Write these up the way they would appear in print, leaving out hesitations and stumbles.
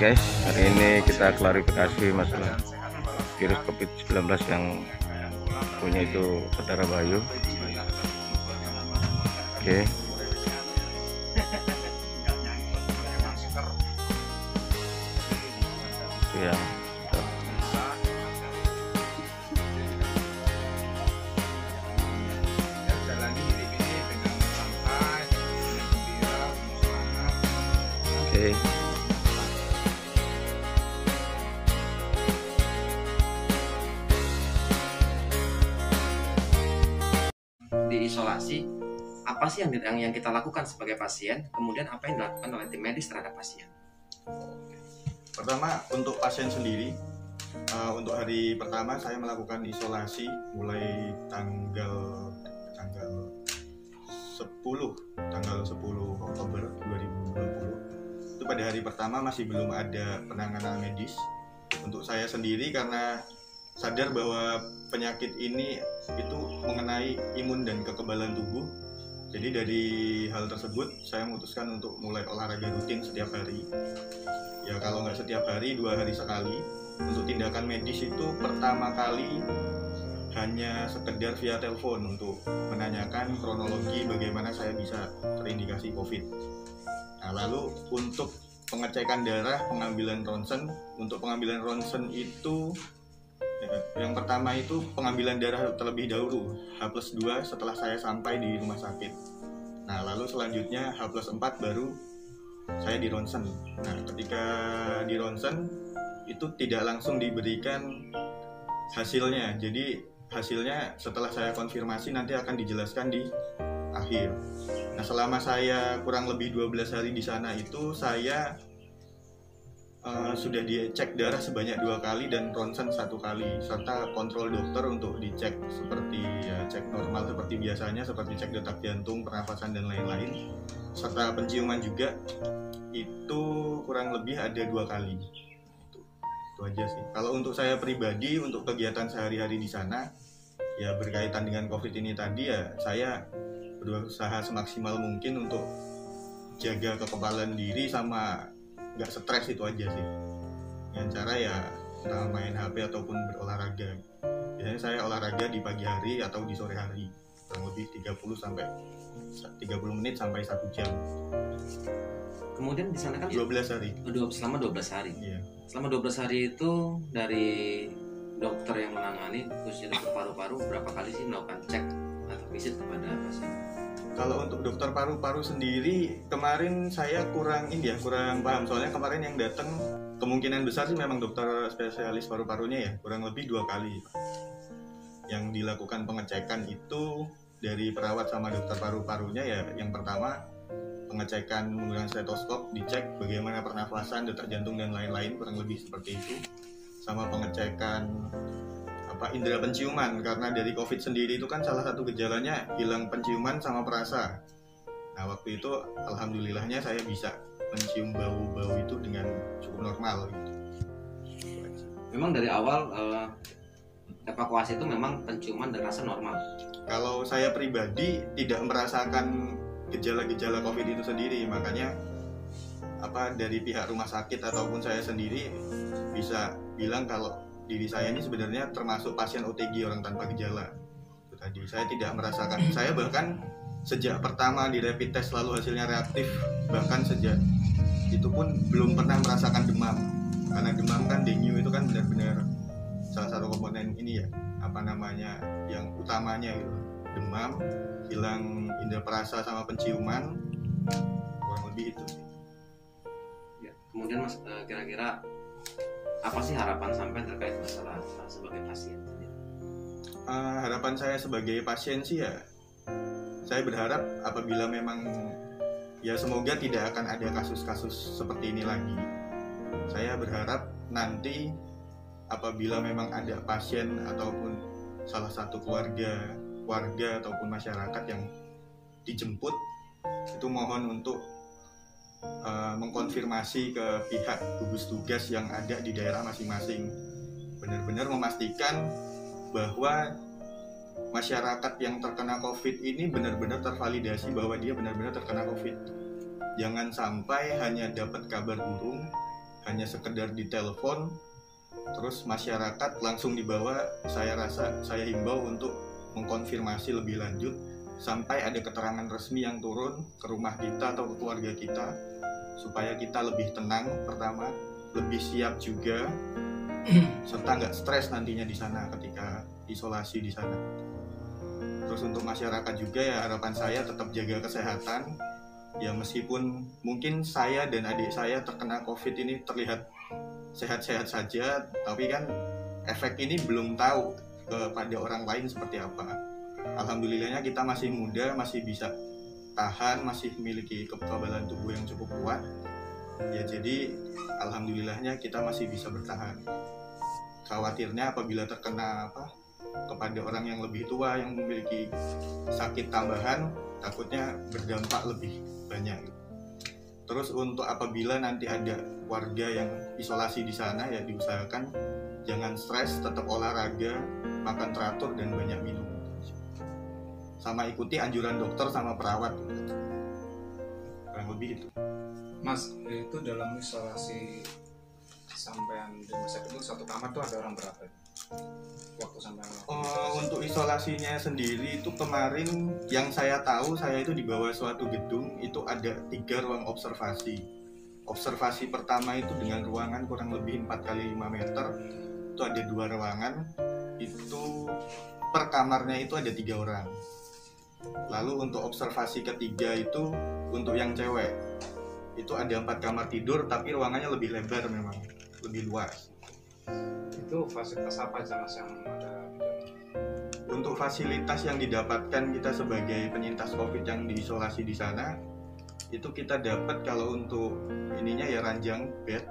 guys, hari ini kita klarifikasi masalah virus COVID-19 yang punya itu saudara Bayu. Oke. Ya. Oke. Diisolasi, apa sih yang kita lakukan sebagai pasien, kemudian apa yang dilakukan oleh tim medis terhadap pasien? Pertama, untuk pasien sendiri, untuk hari pertama saya melakukan isolasi mulai tanggal 10 Oktober 2020. Itu pada hari pertama masih belum ada penanganan medis untuk saya sendiri karena sadar bahwa penyakit ini itu mengenai imun dan kekebalan tubuh. Jadi dari hal tersebut saya memutuskan untuk mulai olahraga rutin setiap hari. Ya kalau nggak setiap hari, 2 hari sekali. Untuk tindakan medis itu pertama kali hanya sekedar via telepon untuk menanyakan kronologi bagaimana saya bisa terindikasi COVID. Nah, lalu untuk pengecekan darah, pengambilan ronsen. Untuk pengambilan ronsen itu yang pertama itu pengambilan darah terlebih dahulu H+2 setelah saya sampai di rumah sakit. Nah lalu selanjutnya H+4 baru saya di ronsen. Nah ketika di ronsen itu tidak langsung diberikan hasilnya. Jadi hasilnya setelah saya konfirmasi nanti akan dijelaskan di akhir. Nah selama saya kurang lebih 12 hari di sana itu saya sudah dicek darah sebanyak 2 kali dan ronsen 1 kali, serta kontrol dokter untuk dicek seperti cek normal seperti biasanya, seperti cek detak jantung, pernafasan dan lain-lain, serta penciuman juga. Itu kurang lebih ada 2 kali. Itu aja sih. Kalau untuk saya pribadi, untuk kegiatan sehari-hari di sana ya berkaitan dengan COVID ini tadi, ya saya berusaha semaksimal mungkin untuk jaga kekebalan diri sama nggak stres, itu aja sih. Dengan cara ya entah main HP ataupun berolahraga. Biasanya saya olahraga di pagi hari atau di sore hari, kurang lebih 30 menit sampai 1 jam. Kemudian di sana kan 12 hari. Selama 12 hari. Iya. Selama 12 hari itu dari dokter yang menangani khususnya dokter paru-paru berapa kali sih melakukan cek atau visit kepada pasien? Kalau untuk dokter paru-paru sendiri kemarin saya kurang paham, soalnya kemarin yang datang kemungkinan besar sih memang dokter spesialis paru-parunya ya, kurang lebih 2 kali. Yang dilakukan pengecekan itu dari perawat sama dokter paru-parunya ya, yang pertama pengecekan menggunakan stetoskop, dicek bagaimana pernafasan, detak jantung dan lain-lain, kurang lebih seperti itu. Sama pengecekan indera penciuman, karena dari COVID sendiri itu kan salah satu gejalanya hilang penciuman sama perasa. Nah waktu itu alhamdulillahnya saya bisa mencium bau-bau itu dengan cukup normal gitu. Memang dari awal evakuasi itu memang penciuman dan rasa normal. Kalau saya pribadi tidak merasakan gejala-gejala COVID itu sendiri, makanya dari pihak rumah sakit ataupun saya sendiri bisa bilang kalau diri saya ini sebenarnya termasuk pasien OTG, orang tanpa gejala. Itu tadi saya tidak merasakan. Saya bahkan sejak pertama di rapid test lalu hasilnya reaktif, bahkan sejak itu pun belum pernah merasakan demam. Karena demam kan, dengue itu kan benar-benar salah satu komponen ini ya, yang utamanya gitu. Demam, hilang indera perasa sama penciuman, kurang lebih itu sih. Ya, kemudian Mas, kira-kira apa sih harapan sampai terkait masalah sebagai pasien? Harapan saya sebagai pasien sih ya, saya berharap apabila memang ya semoga tidak akan ada kasus-kasus seperti ini lagi. Saya berharap nanti apabila memang ada pasien ataupun salah satu keluarga ataupun masyarakat yang dijemput, itu mohon untuk mengkonfirmasi ke pihak gugus tugas yang ada di daerah masing-masing, benar-benar memastikan bahwa masyarakat yang terkena COVID ini benar-benar tervalidasi bahwa dia benar-benar terkena COVID. Jangan sampai hanya dapat kabar burung hanya sekedar ditelepon terus masyarakat langsung dibawa, saya himbau untuk mengkonfirmasi lebih lanjut sampai ada keterangan resmi yang turun ke rumah kita atau ke keluarga kita, supaya kita lebih tenang pertama, lebih siap juga, serta nggak stres nantinya di sana ketika isolasi di sana. Terus untuk masyarakat juga ya, harapan saya tetap jaga kesehatan. Ya meskipun mungkin saya dan adik saya terkena COVID ini terlihat sehat-sehat saja, tapi kan efek ini belum tahu kepada orang lain seperti apa. Alhamdulillahnya kita masih muda, masih bisa tahan, masih memiliki kekebalan tubuh yang cukup kuat. Ya jadi alhamdulillahnya kita masih bisa bertahan. Khawatirnya apabila terkena kepada orang yang lebih tua yang memiliki sakit tambahan, takutnya berdampak lebih banyak. Terus untuk apabila nanti ada warga yang isolasi di sana, ya diusahakan jangan stres, tetap olahraga, makan teratur dan banyak minum. Sama ikuti anjuran dokter sama perawat. Kurang lebih itu. Mas, itu dalam isolasi sampean di rumah sakit itu satu kamar tuh ada orang berapa? Waktu sampean untuk isolasinya sendiri itu kemarin yang saya tahu, saya itu di bawah suatu gedung itu ada 3 ruang observasi. Observasi pertama itu dengan ruangan kurang lebih 4x5 meter, itu ada 2 ruangan, itu per kamarnya itu ada 3 orang. Lalu untuk observasi ketiga itu untuk yang cewek, itu ada 4 kamar tidur tapi ruangannya lebih lebar, memang lebih luas. Itu fasilitas apa aja Mas yang ada? Untuk fasilitas yang didapatkan kita sebagai penyintas COVID yang diisolasi di sana, itu kita dapat kalau untuk ininya ya ranjang bed,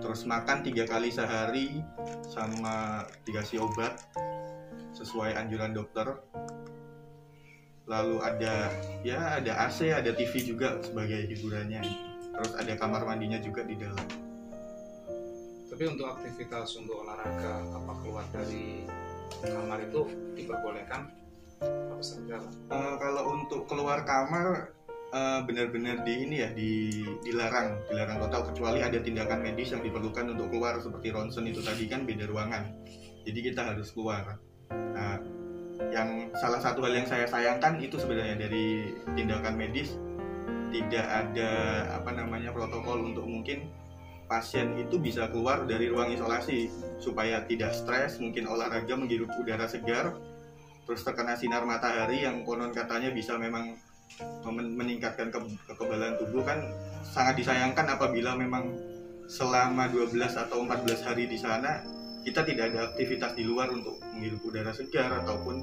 terus makan 3 kali sehari, sama dikasih obat sesuai anjuran dokter. Lalu ada AC, ada TV juga sebagai hiburannya. Terus ada kamar mandinya juga di dalam. Tapi untuk aktivitas untuk olahraga apa keluar dari kamar itu diperbolehkan apa saja? Kalau untuk keluar kamar benar-benar dilarang total, kecuali ada tindakan medis yang diperlukan untuk keluar seperti ronsen itu tadi kan beda ruangan. Jadi kita harus keluar. Nah, yang salah satu hal yang saya sayangkan itu sebenarnya dari tindakan medis tidak ada protokol untuk mungkin pasien itu bisa keluar dari ruang isolasi supaya tidak stres, mungkin olahraga menghirup udara segar, terus terkena sinar matahari yang konon katanya bisa memang meningkatkan kekebalan tubuh. Kan sangat disayangkan apabila memang selama 12 atau 14 hari di sana kita tidak ada aktivitas di luar untuk menghirup udara segar ataupun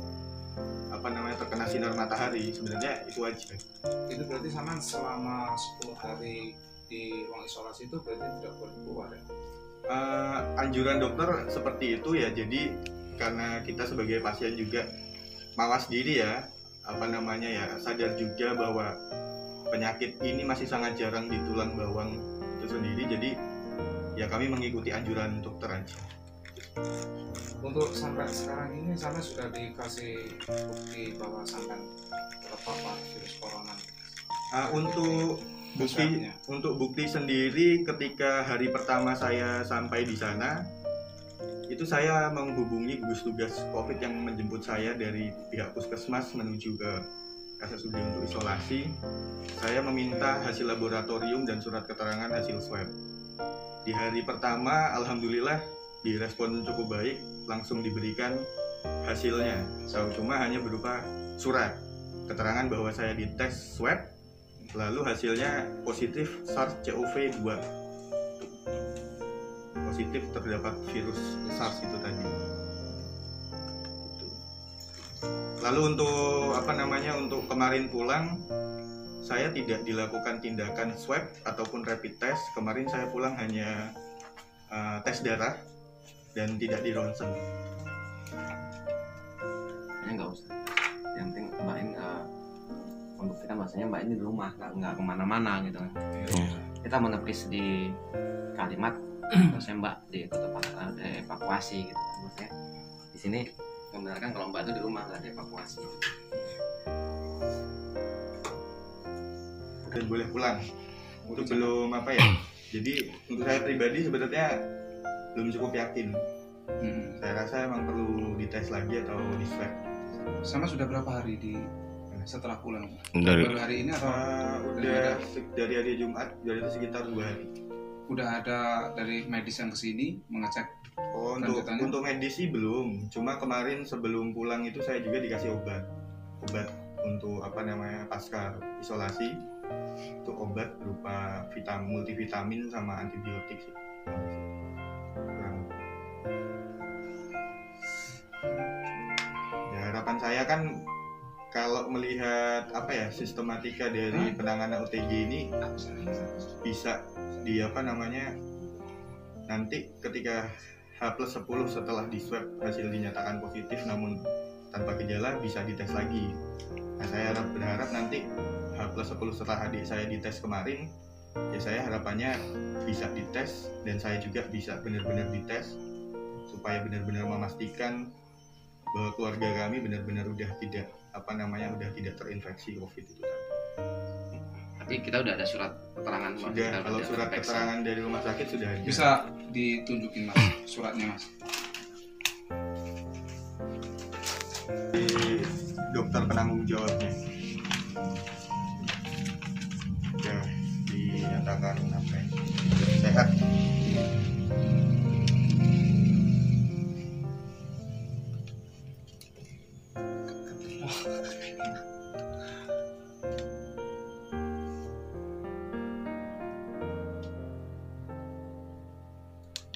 terkena sinar matahari. Sebenarnya itu aja. Itu berarti sama selama 10 hari di ruang isolasi itu berarti tidak boleh keluar ya? Anjuran dokter seperti itu ya. Jadi karena kita sebagai pasien juga mawas diri ya, sadar juga bahwa penyakit ini masih sangat jarang di tulang bawang itu sendiri. Jadi ya kami mengikuti anjuran dokter aja. Untuk sampai sekarang ini sampai sudah dikasih bukti bahwa sampai terpapar virus corona. Untuk bukti sendiri, ketika hari pertama saya sampai di sana, itu saya menghubungi gugus tugas COVID yang menjemput saya dari pihak puskesmas menuju ke RSUD untuk isolasi. Saya meminta hasil laboratorium dan surat keterangan hasil swab. Di hari pertama, alhamdulillah direspon cukup baik, langsung diberikan hasilnya. Cuma hanya berupa surat keterangan bahwa saya dites swab, lalu hasilnya positif SARS-CoV-2, positif terdapat virus SARS itu tadi. Lalu untuk kemarin pulang, saya tidak dilakukan tindakan swab ataupun rapid test. Kemarin saya pulang hanya tes darah dan tidak di ronsen. Nggak usah. Yang penting Mbak ini membuktikan bahasanya Mbak ini di rumah, nggak kemana-mana gitu kan. Kita menepis di kalimat, terusnya Mbak di tempat evakuasi gitu kan. Maksudnya di sini membenarkan kalau Mbak itu di rumah nggak ada evakuasi. Dan boleh pulang. Itu belum Jadi untuk saya pribadi sebenarnya belum cukup yakin. Saya rasa emang perlu dites lagi atau di swab. Sama sudah berapa hari setelah pulang? Dari Baru hari ini atau Udah dari hari Jumat, dari itu sekitar 2 hari. udah ada dari medis yang kesini mengecek? Oh, Lanjutannya? untuk medis sih belum. Cuma kemarin sebelum pulang itu saya juga dikasih obat untuk pasca isolasi. Itu obat berupa multivitamin sama antibiotik sih. Ya, harapan saya kan kalau melihat sistematika dari penanganan OTG ini bisa nanti ketika H+10 setelah di swab hasil dinyatakan positif namun tanpa gejala bisa dites lagi. Nah, saya berharap nanti H+10 setelah adik saya dites kemarin, ya saya harapannya bisa dites dan saya juga bisa benar-benar dites supaya benar-benar memastikan bahwa keluarga kami benar-benar udah tidak terinfeksi COVID itu tadi. Tapi kita udah ada surat keterangan. Sudah, kalau surat keterangan dari rumah sakit sudah ada. Bisa ditunjukin Mas suratnya Mas? Di dokter penanggung jawabnya sudah dinyatakan sehat.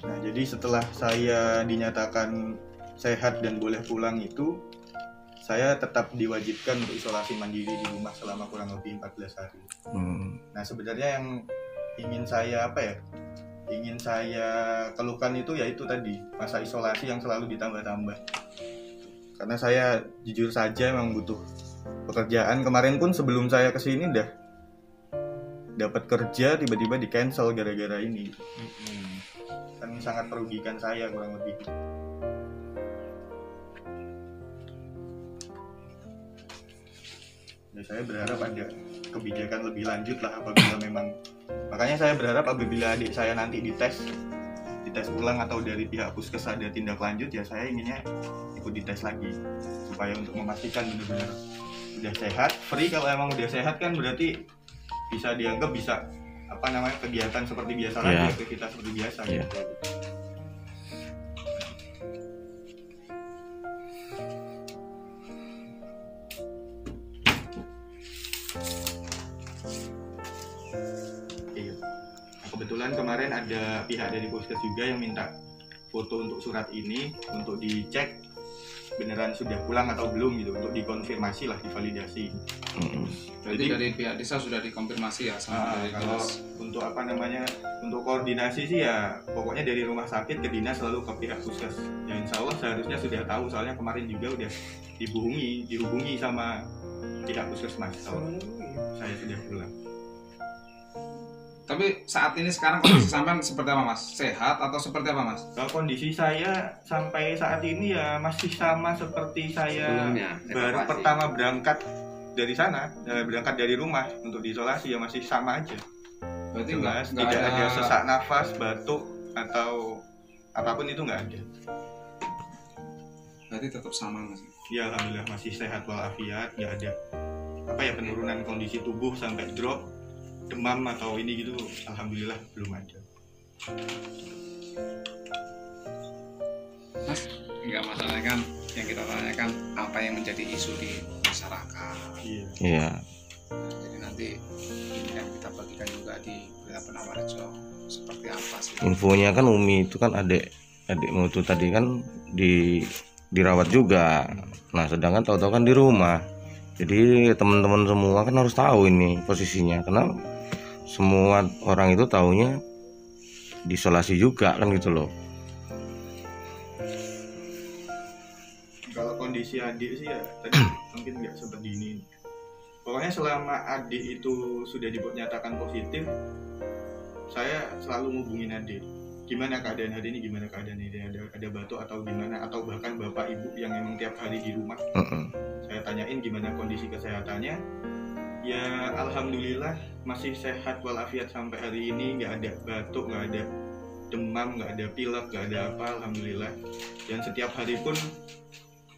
Nah, jadi setelah saya dinyatakan sehat dan boleh pulang itu, saya tetap diwajibkan untuk isolasi mandiri di rumah selama kurang lebih 14 hari. Nah, sebenarnya yang ingin saya keluhkan itu yaitu tadi masa isolasi yang selalu ditambah-tambah. Karena saya jujur saja memang butuh pekerjaan. Kemarin pun sebelum saya kesini udah dapat kerja, tiba-tiba di cancel gara-gara ini. Kan sangat merugikan saya kurang lebih. Ya, saya berharap ada kebijakan lebih lanjut lah apabila memang, makanya saya berharap apabila adik saya nanti dites ulang atau dari pihak puskes ada tindak lanjut, ya saya inginnya ikut dites lagi supaya untuk memastikan benar-benar udah sehat. Free kalau emang udah sehat kan berarti bisa dianggap bisa kegiatan seperti biasa lagi, aktivitas seperti biasa gitu. Kebetulan kemarin ada pihak dari puskes juga yang minta foto untuk surat ini untuk dicek beneran sudah pulang atau belum gitu, untuk dikonfirmasi lah, divalidasi. Jadi dari pihak desa sudah dikonfirmasi ya sama dari kalau dinas. untuk untuk koordinasi sih ya pokoknya dari rumah sakit ke dinas selalu ke pihak puskes. Ya insya Allah seharusnya sudah tahu, soalnya kemarin juga udah dihubungi sama pihak puskesmas kalau saya sudah pulang. Tapi saat ini sekarang kondisi sampean seperti apa Mas? Sehat atau seperti apa Mas? Kalau kondisi saya sampai saat ini ya masih sama seperti saya baru pertama berangkat dari sana, berangkat dari rumah untuk diisolasi, ya masih sama aja. Berarti tidak ada sesak nafas, batuk atau apapun itu nggak ada. Berarti tetap sama Mas? Ya alhamdulillah masih sehat walafiat, nggak ada penurunan kondisi tubuh sampai drop, demam atau ini gitu, alhamdulillah belum ada. Mas, enggak masalahnya kan yang kita tanyakan apa yang menjadi isu di masyarakat. Iya. Jadi nanti ini yang kita bagikan juga di Berita Penawarjo seperti apa sih? Infonya kan Umi itu kan adikmu itu tadi kan dirawat juga. Nah, sedangkan tahu-tahu kan di rumah. Jadi teman-teman semua kan harus tahu ini posisinya, karena semua orang itu taunya diisolasi juga kan gitu loh. Kalau kondisi adik sih ya tadi mungkin nggak seperti ini. Pokoknya selama adik itu sudah dinyatakan positif, saya selalu ngubungin adik. Gimana keadaan hari ini, gimana keadaan ini, ada batuk atau gimana, atau bahkan bapak ibu yang emang tiap hari di rumah. Saya tanyain gimana kondisi kesehatannya. Ya alhamdulillah masih sehat walafiat sampai hari ini, nggak ada batuk, nggak ada demam, nggak ada pilek, nggak ada apa, alhamdulillah. Dan setiap hari pun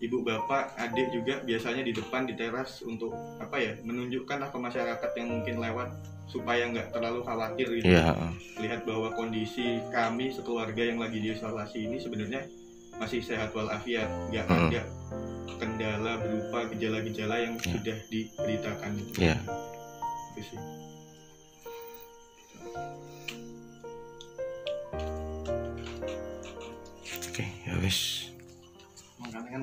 ibu bapak adik juga biasanya di depan di teras untuk apa ya, menunjukkan ke masyarakat yang mungkin lewat supaya nggak terlalu khawatir gitu. Iya. Lihat bahwa kondisi kami sekeluarga yang lagi di isolasi ini sebenarnya masih sehat walafiat, nggak ada kendala berupa gejala-gejala yang sudah diberitakan. Iya. Itu sih. Oke, ya wis. Makanya kan